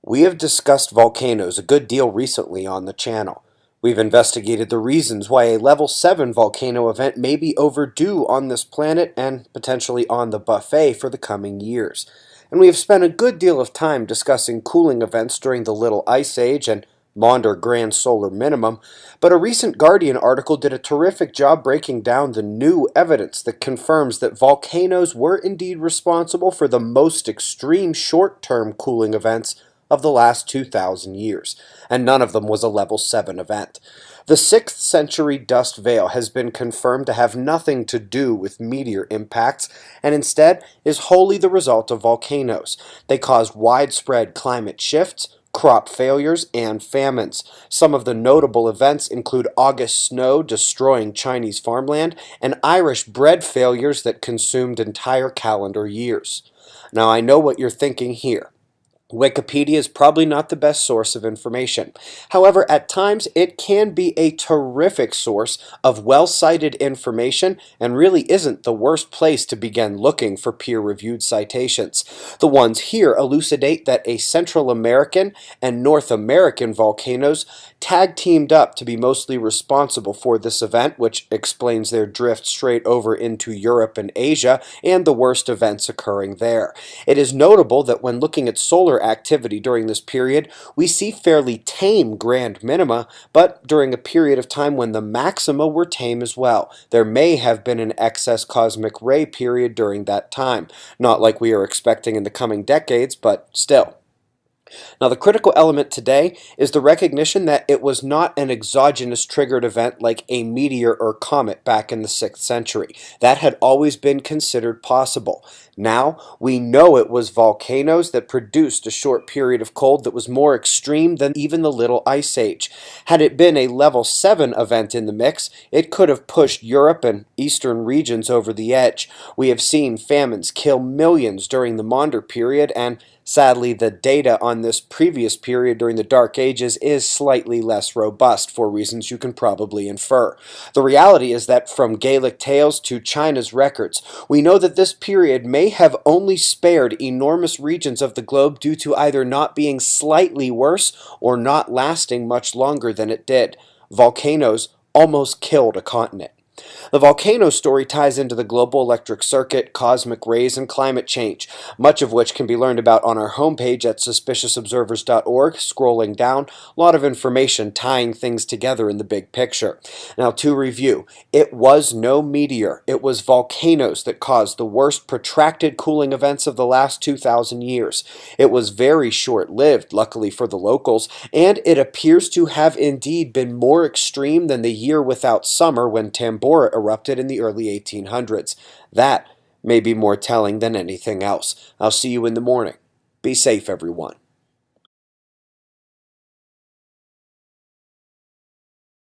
We have discussed volcanoes a good deal recently on the channel. We've investigated the reasons why a level 7 volcano event may be overdue on this planet and potentially on the buffet for the coming years. And we have spent a good deal of time discussing cooling events during the Little Ice Age and Maunder Grand Solar Minimum, but a recent Guardian article did a terrific job breaking down the new evidence that confirms that volcanoes were indeed responsible for the most extreme short-term cooling events of the last 2,000 years, and none of them was a level 7 event. The 6th century dust veil has been confirmed to have nothing to do with meteor impacts, and instead is wholly the result of volcanoes. They caused widespread climate shifts, crop failures, and famines. Some of the notable events include August snow destroying Chinese farmland and Irish bread failures that consumed entire calendar years. Now I know what you're thinking here. Wikipedia is probably not the best source of information. However, at times it can be a terrific source of well-cited information and really isn't the worst place to begin looking for peer-reviewed citations. The ones here elucidate that a Central American and North American volcanoes tag-teamed up to be mostly responsible for this event, which explains their drift straight over into Europe and Asia and the worst events occurring there. It is notable that when looking at solar activity during this period, we see fairly tame grand minima, but during a period of time when the maxima were tame as well. There may have been an excess cosmic ray period during that time. Not like we are expecting in the coming decades, but still. Now, the critical element today is the recognition that it was not an exogenous triggered event like a meteor or comet back in the 6th century. That had always been considered possible. Now, we know it was volcanoes that produced a short period of cold that was more extreme than even the Little Ice Age. Had it been a level 7 event in the mix, it could have pushed Europe and eastern regions over the edge. We have seen famines kill millions during the Maunder period, and sadly, the data on this previous period during the Dark Ages is slightly less robust for reasons you can probably infer. The reality is that from Gaelic tales to China's records, we know that this period may have only spared enormous regions of the globe due to either not being slightly worse or not lasting much longer than it did. Volcanoes almost killed a continent. The volcano story ties into the global electric circuit, cosmic rays, and climate change, much of which can be learned about on our homepage at suspiciousobservers.org. Scrolling down, a lot of information tying things together in the big picture. Now, to review, it was no meteor. It was volcanoes that caused the worst protracted cooling events of the last 2,000 years. It was very short-lived, luckily for the locals, and it appears to have indeed been more extreme than the year without summer when Tambora erupted in the early 1800s. That may be more telling than anything else. I'll see you in the morning. Be safe, everyone.